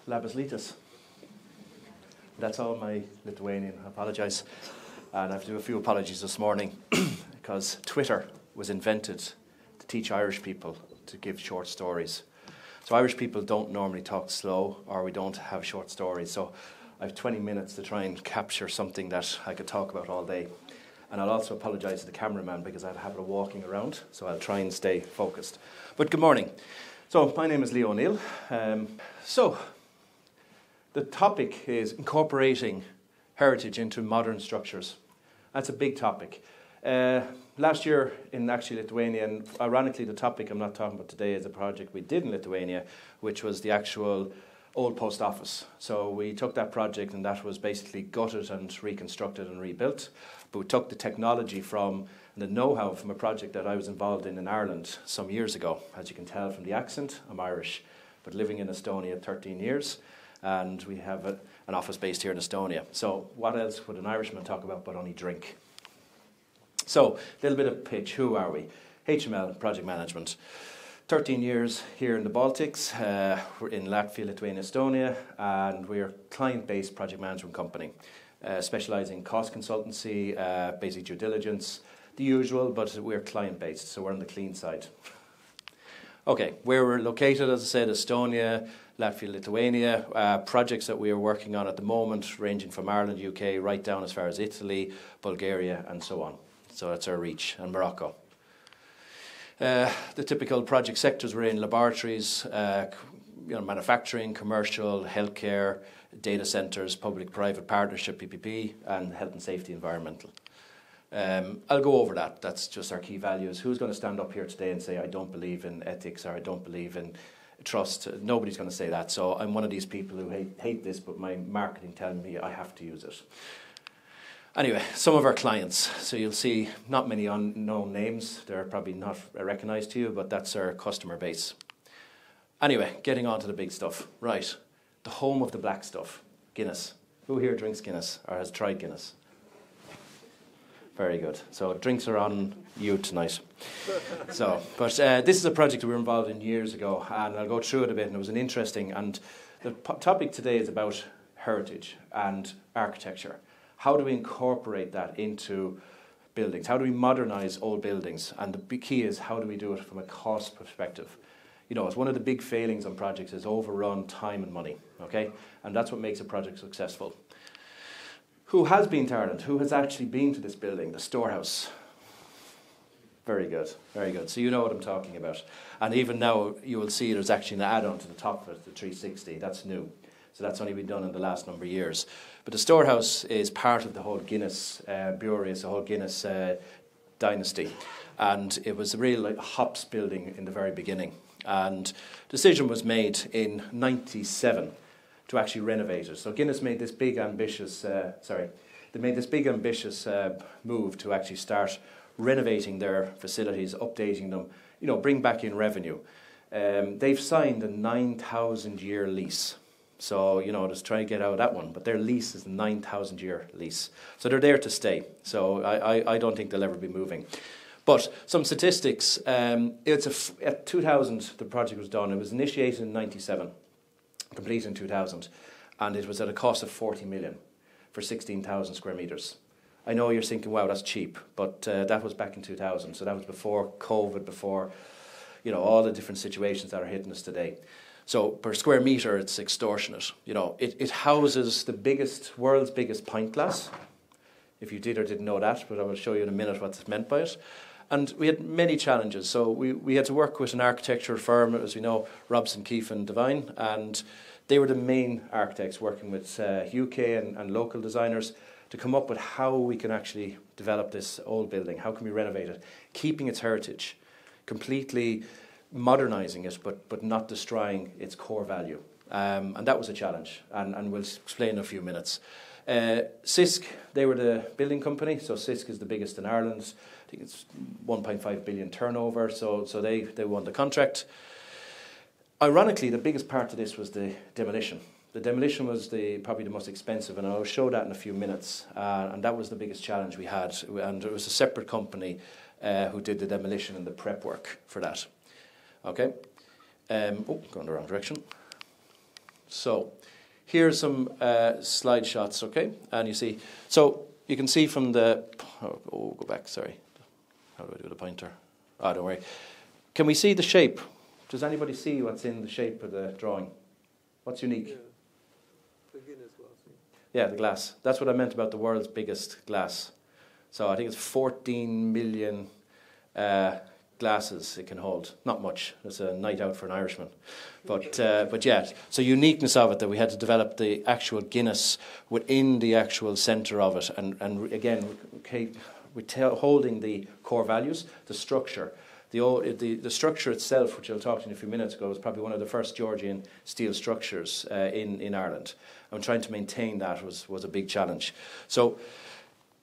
Labas Lytas. That's all my Lithuanian. I apologise. And I have to do a few apologies this morning because Twitter was invented to teach Irish people to give short stories. So Irish people don't normally talk slow, or we don't have short stories. So I have 20 minutes to try and capture something that I could talk about all day. And I'll also apologise to the cameraman because I have a habit of walking around, so I'll try and stay focused. But good morning. So my name is Leo O'Neill. So the topic is incorporating heritage into modern structures. That's a big topic. Last year in actually Lithuania, and ironically the topic I'm not talking about today is a project we did in Lithuania, which was the actual old post office. So we took that project and that was basically gutted and reconstructed and rebuilt. But we took the technology from and the know-how from a project that I was involved in Ireland some years ago. As you can tell from the accent, I'm Irish, but living in Estonia 13 years. And we have an office based here in Estonia. So what else would an Irishman talk about but only drink? So a little bit of pitch. Who are we? HML Project Management. 13 years here in the Baltics. We're in Latvia, Lithuania, Estonia, and we're a client-based project management company, specialising in cost consultancy, basic due diligence, the usual, but we're client-based, so we're on the clean side. Okay, where we're located, as I said, Estonia, Latvia, Lithuania, projects that we are working on at the moment, ranging from Ireland, UK, right down as far as Italy, Bulgaria, and so on. So that's our reach, and Morocco. The typical project sectors we're in: laboratories, manufacturing, commercial, healthcare, data centres, public-private partnership, PPP, and health and safety, environmental. I'll go over that. That's just our key values. Who's going to stand up here today and say, I don't believe in ethics or I don't believe in trust? Nobody's going to say that. So I'm one of these people who hate this, but my marketing telling me I have to use it. Anyway, some of our clients. So you'll see not many unknown names. They're probably not recognised to you, but that's our customer base. Anyway, getting on to the big stuff. Right, the home of the black stuff, Guinness. Who here drinks Guinness or has tried Guinness? Very good. So drinks are on you tonight. But this is a project that we were involved in years ago, and I'll go through it a bit, and it was an interesting, and the topic today is about heritage and architecture. How do we incorporate that into buildings? How do we modernise old buildings? And the big key is, how do we do it from a cost perspective? You know, it's one of the big failings on projects is overrun time and money, okay? And that's what makes a project successful. Who has been to Ireland? Who has actually been to this building, the storehouse? Very good, very good. So you know what I'm talking about. And even now, you will see there's actually an add-on to the top of it, the 360. That's new. So that's only been done in the last number of years. But the storehouse is part of the whole Guinness brewery, it's the whole Guinness dynasty. And it was a real hops building in the very beginning. And decision was made in '97 to actually renovate it. So Guinness made this big ambitious, move to actually start renovating their facilities, updating them, bring back in revenue. They've signed a 9,000-year lease. So, just try to get out of that one. But their lease is a 9,000-year lease. So they're there to stay. So I don't think they'll ever be moving. But some statistics. At 2000, the project was done. It was initiated in '97. Completed in 2000, and it was at a cost of 40 million for 16,000 square metres. I know you're thinking, wow, that's cheap, but that was back in 2000, so that was before COVID, before all the different situations that are hitting us today. So per square metre, it's extortionate. It houses the world's biggest pint glass, if you did or didn't know that, but I will show you in a minute what's meant by it. And we had many challenges. So we had to work with an architecture firm, as we know, Robson, Keefe and Devine, and they were the main architects working with UK and local designers to come up with how we can actually develop this old building. How can we renovate it, keeping its heritage, completely modernising it, but not destroying its core value. And that was a challenge, and we'll explain in a few minutes. CISC, they were the building company, so CISC is the biggest in Ireland. I think it's 1.5 billion turnover, so they won the contract. Ironically, the biggest part of this was the demolition. The demolition was probably the most expensive, and I'll show that in a few minutes. And that was the biggest challenge we had, and it was a separate company who did the demolition and the prep work for that. Okay, going the wrong direction. So here's some slide shots, okay? And you see, so you can see from the, go back, sorry. How do I do the pointer? Oh, don't worry. Can we see the shape? Does anybody see what's in the shape of the drawing? What's unique? Yeah. The Guinness glass. Yeah, the glass. That's what I meant about the world's biggest glass. So I think it's 14 million glasses it can hold. Not much. It's a night out for an Irishman. But yeah, so uniqueness of it, that we had to develop the actual Guinness within the actual centre of it. And again, we're holding the core values, the structure. The structure itself, which I'll talk to you in a few minutes ago, was probably one of the first Georgian steel structures in Ireland. And trying to maintain that was a big challenge. So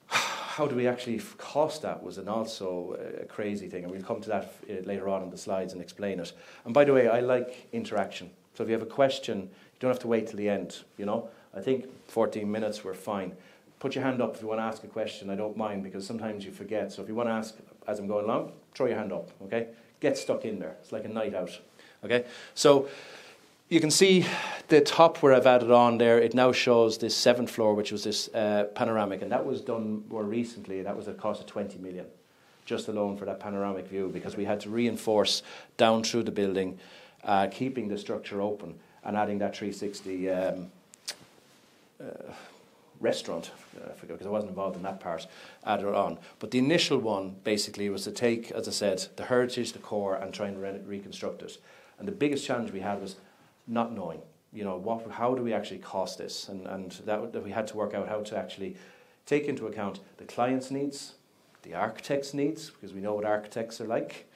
how do we actually cost that was also a crazy thing. And we'll come to that later on in the slides and explain it. And by the way, I like interaction. So if you have a question, you don't have to wait till the end. You know, I think 14 minutes, we're fine. Put your hand up if you want to ask a question. I don't mind, because sometimes you forget. So if you want to ask as I'm going along, throw your hand up, okay? Get stuck in there. It's like a night out, okay? So you can see the top where I've added on there. It now shows this 7th floor, which was this panoramic, and that was done more recently. That was a cost of 20 million, just alone for that panoramic view, because we had to reinforce down through the building, keeping the structure open and adding that 360 restaurant, I forget, because I wasn't involved in that part, added on. But the initial one basically was to take, as I said, the heritage, the core, and try and reconstruct it. And the biggest challenge we had was not knowing, you know, how do we actually cost this? And that we had to work out how to actually take into account the client's needs, the architect's needs, because we know what architects are like.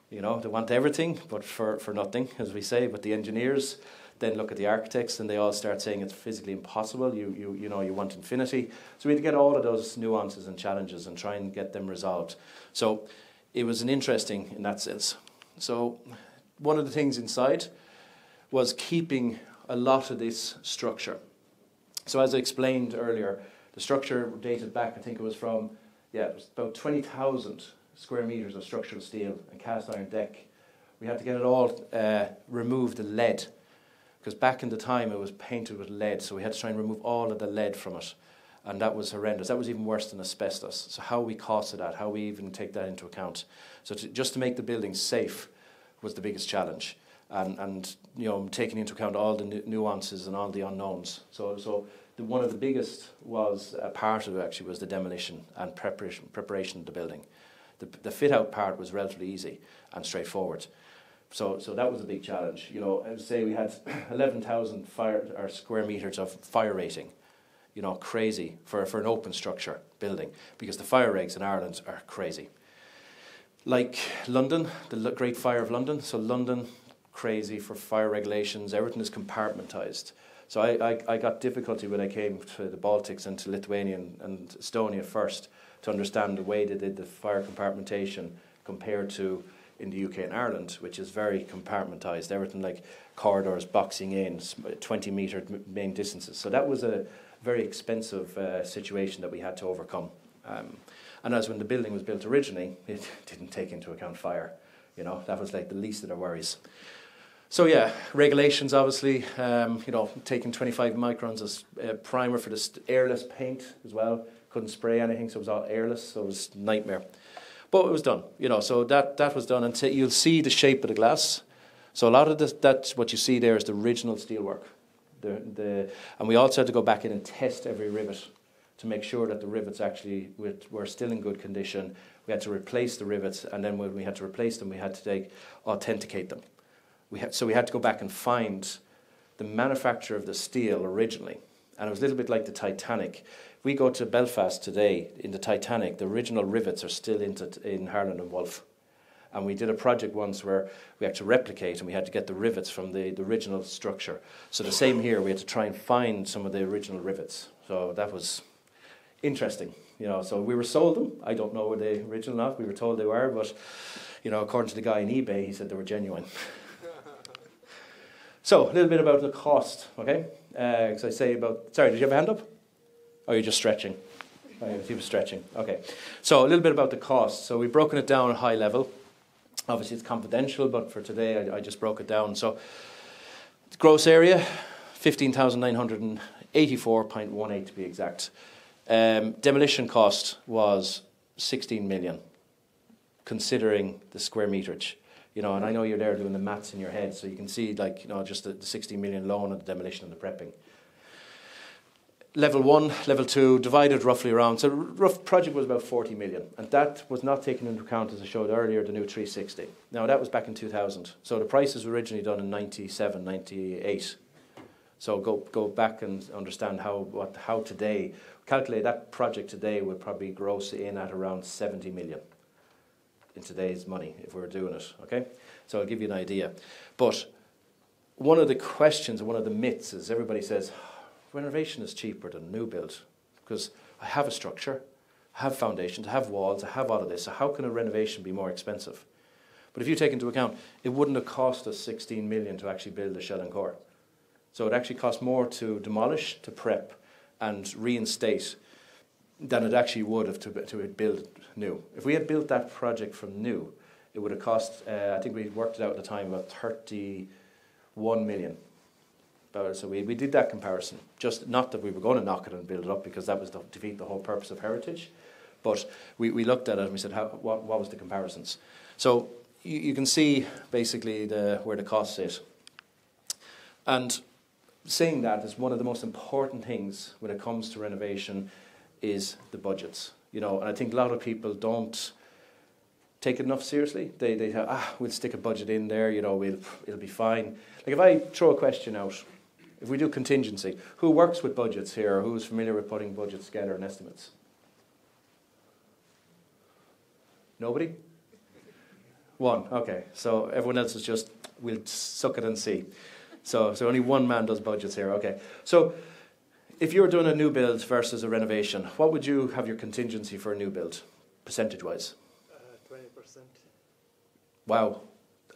You know, they want everything, but for nothing, as we say. But the engineers then look at the architects, and they all start saying it's physically impossible. You know, you want infinity. So we had to get all of those nuances and challenges and try and get them resolved. So it was an interesting in that sense. So one of the things inside was keeping a lot of this structure. So as I explained earlier, the structure dated back, I think it was from, it was about 20,000 square metres of structural steel and cast iron deck. We had to get it all, remove the lead, because back in the time it was painted with lead, so we had to try and remove all of the lead from it. And that was horrendous. That was even worse than asbestos. So how we costed that, how we even take that into account. So just to make the building safe was the biggest challenge. And you know, taking into account all the nuances and all the unknowns. So one of the biggest was, a part of it actually was the demolition and preparation of the building. The fit-out part was relatively easy and straightforward. So that was a big challenge. You know, I would say we had 11,000 square metres of fire rating. You know, crazy for an open structure building, because the fire regs in Ireland are crazy. Like London, the Great Fire of London. So London, crazy for fire regulations. Everything is compartmentised. So I got difficulty when I came to the Baltics and to Lithuania and Estonia first to understand the way they did the fire compartmentation compared to in the UK and Ireland, which is very compartmentised. Everything like corridors, boxing in, 20-metre main distances. So that was a very expensive situation that we had to overcome. And as when the building was built originally, it didn't take into account fire. You know, that was like the least of their worries. So yeah, regulations obviously, you know, taking 25 microns as primer for this airless paint as well. Couldn't spray anything, so it was all airless, so it was a nightmare. But it was done, you know, so that was done. And you'll see the shape of the glass. So a lot of this, that's what you see there is the original steelwork. And we also had to go back in and test every rivet to make sure that the rivets actually were still in good condition. We had to replace the rivets, and then when we had to replace them, we had to authenticate them. So we had to go back and find the manufacturer of the steel originally. And it was a little bit like the Titanic. If we go to Belfast today, in the Titanic, the original rivets are still in Harland and Wolff. And we did a project once where we had to replicate, and we had to get the rivets from the original structure. So the same here, we had to try and find some of the original rivets. So that was interesting, you know. So we were sold them. I don't know were they original or not. We were told they were, but you know, according to the guy on eBay, he said they were genuine. So a little bit about the cost, okay? Because I say about. Sorry, did you have a hand up? Oh, you're just stretching. Oh, he was stretching. Okay. So a little bit about the cost. So we've broken it down at high level. Obviously, it's confidential, but for today, I just broke it down. So gross area, 15,984.18 to be exact. Demolition cost was 16 million, considering the square meterage. And I know you're there doing the maths in your head, so you can see, just the 16 million loan and the demolition and the prepping. Level 1, level 2, divided roughly around. So rough project was about 40 million. And that was not taken into account, as I showed earlier, the new 360. Now, that was back in 2000. So the prices were originally done in 97, 98. So go back and understand how today, calculate that project today would probably gross in at around 70 million. In today's money, if we were doing it, okay? So I'll give you an idea. But one of the questions, one of the myths is everybody says, renovation is cheaper than new build because I have a structure, I have foundations, I have walls, I have all of this, so how can a renovation be more expensive? But if you take into account, it wouldn't have cost us 16 million to actually build a shell and core. So it actually costs more to demolish, to prep, and reinstate than it actually would have to build new. If we had built that project from new, it would have cost, I think we worked it out at the time, about 31 million. So we did that comparison. Just not that we were going to knock it and build it up, because that was to defeat the whole purpose of heritage. But we looked at it and we said, what was the comparisons? So you can see basically where the costs sit. And saying that is one of the most important things when it comes to renovation is the budgets. And I think a lot of people don't take it enough seriously. They say, we'll stick a budget in there, it'll be fine. Like if I throw a question out, if we do contingency, who works with budgets here, or who's familiar with putting budgets together and estimates? Nobody? One, okay. So everyone else is just, we'll suck it and see. So only one man does budgets here, okay. So if you were doing a new build versus a renovation, what would you have your contingency for a new build, percentage-wise? 20%. Wow.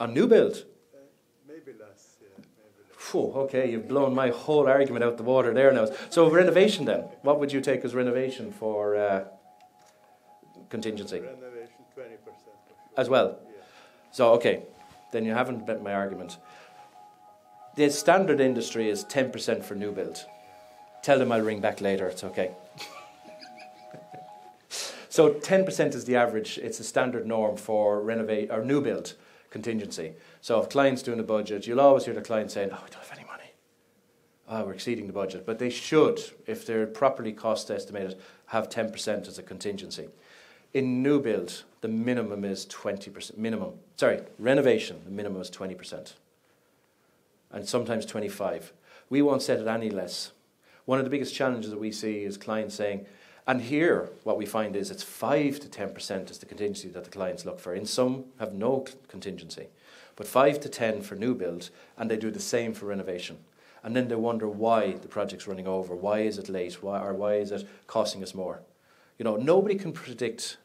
On new build? Maybe less, yeah. Maybe less. Phew, okay, you've blown my whole argument out the water there now. So renovation then, what would you take as renovation for contingency? Renovation, 20% for sure. As well? Yeah. So, okay, then you haven't bet my argument. The standard industry is 10% for new build. Tell them I'll ring back later, it's okay. So 10% is the average, it's a standard norm for renovate or new build contingency. So if clients doing a budget, you'll always hear the client saying, we don't have any money. We're exceeding the budget. But they should, if they're properly cost estimated, have 10% as a contingency. In new build, the minimum is 20%. Renovation, the minimum is 20%. And sometimes 25%. We won't set it any less. One of the biggest challenges that we see is clients saying, and here what we find is it's 5 to 10% is the contingency that the clients look for. In some have no contingency, but 5 to 10 for new build, and they do the same for renovation. And then they wonder why the project's running over, why is it late, why is it costing us more? Nobody can predict.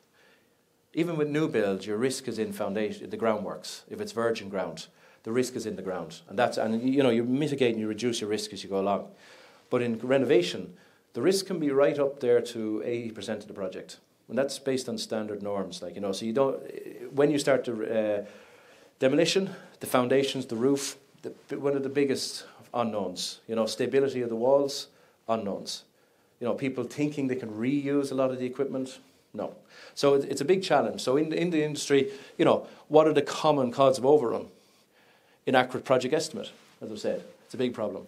Even with new build, your risk is in foundation, the groundworks. If it's virgin ground, the risk is in the ground, and you mitigate and you reduce your risk as you go along. But in renovation, the risk can be right up there to 80% of the project, and that's based on standard norms. So you don't. When you start the demolition, the foundations, the roof, one of the biggest unknowns. Stability of the walls, unknowns. People thinking they can reuse a lot of the equipment. No. So it's a big challenge. So in the industry, what are the common causes of overrun? Inaccurate project estimate, as I've said. It's a big problem.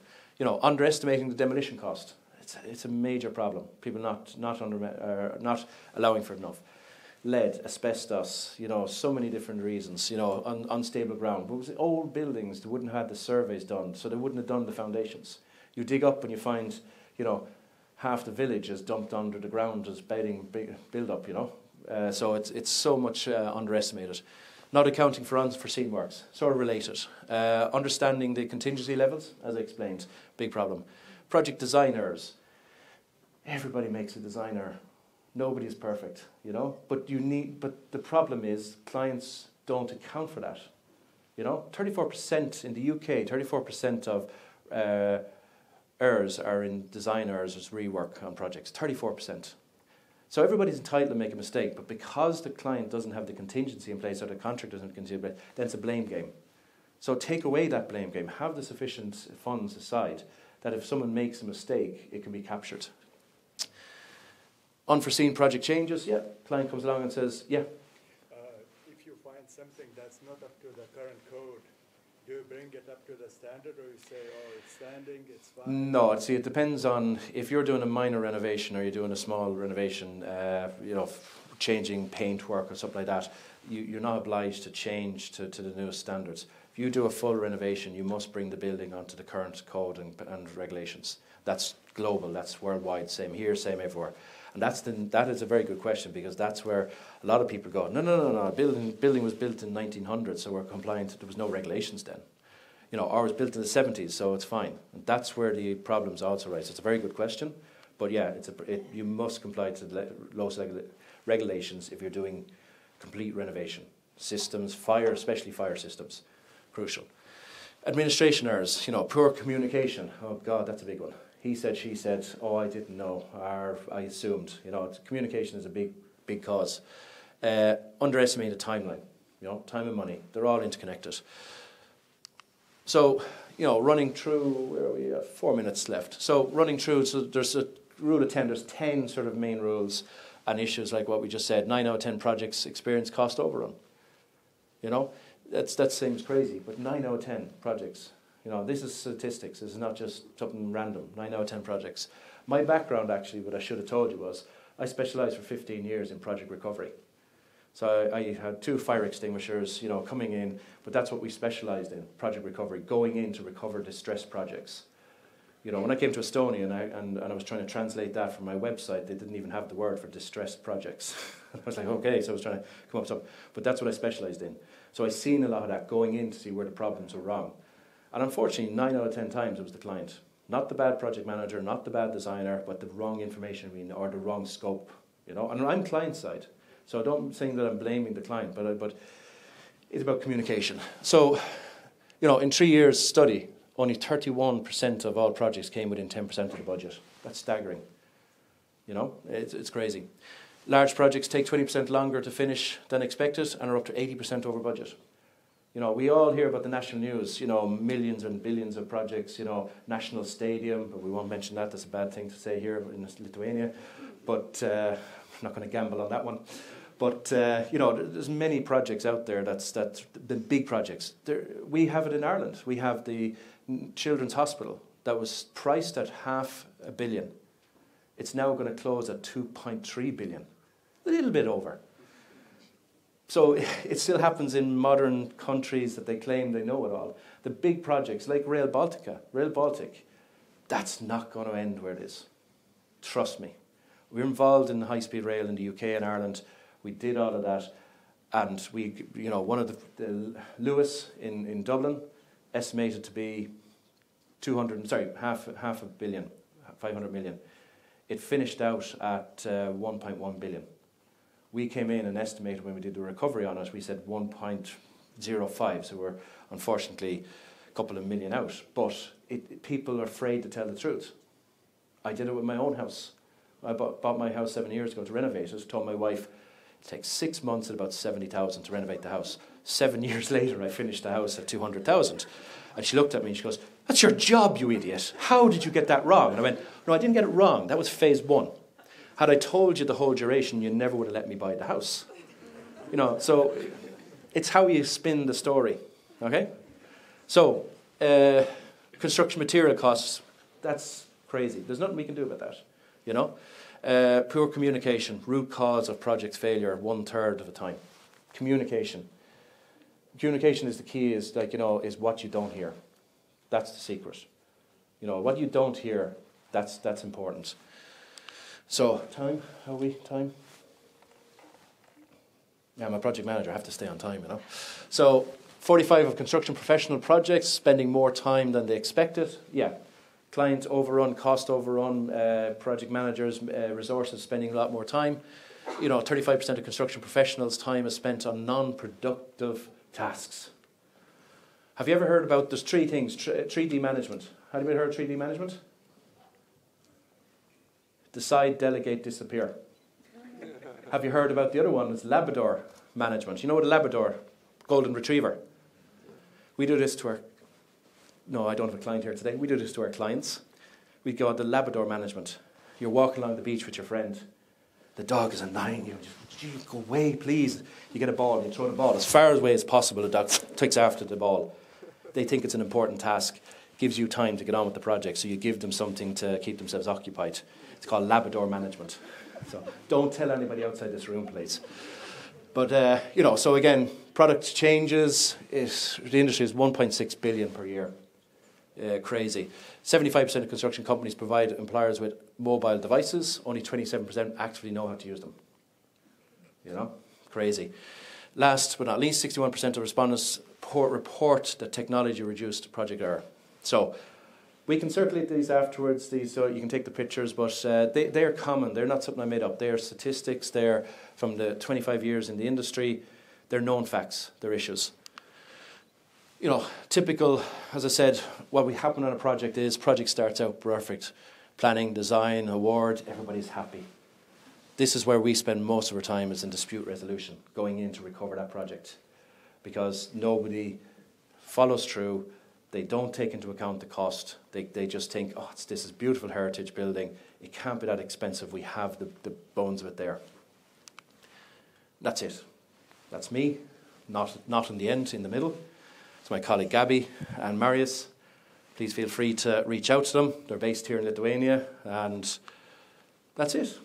Underestimating the demolition cost. It's a major problem. People not allowing for enough. Lead, asbestos, so many different reasons. Unstable ground. But it was old buildings, they wouldn't have had the surveys done, so they wouldn't have done the foundations. You dig up and you find, half the village is dumped under the ground as bedding build up. So it's so much underestimated. Not accounting for unforeseen works, sort of related. Understanding the contingency levels, as I explained, big problem. Project designers. Everybody makes a designer. Nobody is perfect, But the problem is clients don't account for that. 34% in the UK, 34% of errors are in designers as rework on projects. 34%. So everybody's entitled to make a mistake, but because the client doesn't have the contingency in place or the contractor doesn't have the contingency in place, then it's a blame game. So take away that blame game. Have the sufficient funds aside that if someone makes a mistake, it can be captured. Unforeseen project changes, yeah. Client comes along and says, yeah. If you find something that's not up to the current code, do you bring it up to the standard, or you say, oh, it's standing, it's fine? No, see, it depends on if you're doing a minor renovation or you're doing a small renovation, changing paint work or something like that, you're not obliged to change to the newest standards. If you do a full renovation, you must bring the building onto the current code and regulations. That's global, that's worldwide, same here, same everywhere. And that is a very good question, because that's where a lot of people go, no, building was built in 1900, so we're compliant, there was no regulations then. Or was built in the 70s, so it's fine. And that's where the problems also rise. It's a very good question, but yeah, you must comply to the lowest regulations if you're doing complete renovation. Systems, especially fire systems, crucial. Administration errors, poor communication. Oh God, that's a big one. He said, she said, oh, I didn't know, or I assumed. Communication is a big cause. Underestimated timeline, time and money, they're all interconnected. So, running through, where are we? 4 minutes left. So running through, so there's a rule of 10, there's 10 sort of main rules and issues like what we just said. 9 out of 10 projects experience cost overrun. That seems crazy, but 9 out of 10 projects. This is statistics. This is not just something random. 9 out of 10 projects. My background, actually, what I should have told you was, I specialised for 15 years in project recovery. So I had 2 fire extinguishers, coming in, but that's what we specialised in, project recovery, going in to recover distressed projects. When I came to Estonia and I was trying to translate that from my website, they didn't even have the word for distressed projects. I was like, okay, so I was trying to come up with something. But that's what I specialised in. So I've seen a lot of that, going in to see where the problems were wrong. And unfortunately, 9 out of 10 times it was the client. Not the bad project manager, not the bad designer, but the wrong information or the wrong scope. And I'm client side. So I don't think that I'm blaming the client, but it's about communication. So, in 3 years study, only 31% of all projects came within 10% of the budget. That's staggering. It's crazy. Large projects take 20% longer to finish than expected and are up to 80% over budget. We all hear about the national news, millions and billions of projects, national stadium, but we won't mention that, that's a bad thing to say here in Lithuania, but I'm not going to gamble on that one. But, there's many projects out there that's the big projects. We have it in Ireland. We have the Children's Hospital that was priced at $500 million. It's now going to close at 2.3 billion, a little bit over. So it still happens in modern countries that they claim they know it all. The big projects like Rail Baltic, that's not going to end where it is. Trust me. We're involved in high-speed rail in the UK and Ireland. We did all of that. And one of the Lewis in Dublin, estimated to be half a billion, 500 million. It finished out at 1.1 billion. We came in and estimated when we did the recovery on it, we said 1.05, so we're unfortunately a couple of million out. But people are afraid to tell the truth. I did it with my own house. I bought my house 7 years ago to renovate it, told my wife it takes 6 months at about 70,000 to renovate the house. 7 years later I finished the house at 200,000. And she looked at me and she goes, "That's your job, you idiot. How did you get that wrong?" And I went, "No, I didn't get it wrong. That was phase 1. Had I told you the whole duration, you never would have let me buy the house." So it's how you spin the story, okay? So, construction material costs, that's crazy. There's nothing we can do about that, Poor communication, root cause of project failure, 1/3 of the time. Communication. Communication is the key, is what you don't hear. That's the secret. What you don't hear, that's important. So, time, how are we? Time? Yeah, I'm a project manager, I have to stay on time, So, 45 of construction professional projects spending more time than they expected. Yeah, client overrun, cost overrun, project managers, resources spending a lot more time. 35% of construction professionals' time is spent on non-productive tasks. Have you ever heard about, there's 3 things, 3D management. Have you ever heard of 3D management? Decide, delegate, disappear. Have you heard about the other one? It's Labrador management. You know what a Labrador, golden retriever? We do this to no, I don't have a client here today. We do this to our clients. We go on the Labrador management. You're walking along the beach with your friend. The dog is annoying you. Gee, go away, please. You get a ball, you throw the ball as far away as possible. The dog takes after the ball. They think it's an important task. Gives you time to get on with the project, so you give them something to keep themselves occupied. It's called Labrador management. So don't tell anybody outside this room, please. But, so again, product changes. The industry is 1.6 billion per year. Crazy. 75% of construction companies provide employers with mobile devices. Only 27% actively know how to use them. Crazy. Last but not least, 61% of respondents report that technology reduced project error. So we can circulate these afterwards, so you can take the pictures, but they're common. They're not something I made up. They're statistics. They're from the 25 years in the industry. They're known facts. They're issues. Typical, as I said, what we happen on a project is project starts out perfect. Planning, design, award, everybody's happy. This is where we spend most of our time, is in dispute resolution, going in to recover that project. Because nobody follows through. They don't take into account the cost. They just think, this is beautiful heritage building. It can't be that expensive. We have the bones of it there. That's it. That's me. Not in the end, in the middle. It's my colleague Gabby and Marius. Please feel free to reach out to them. They're based here in Lithuania. And that's it.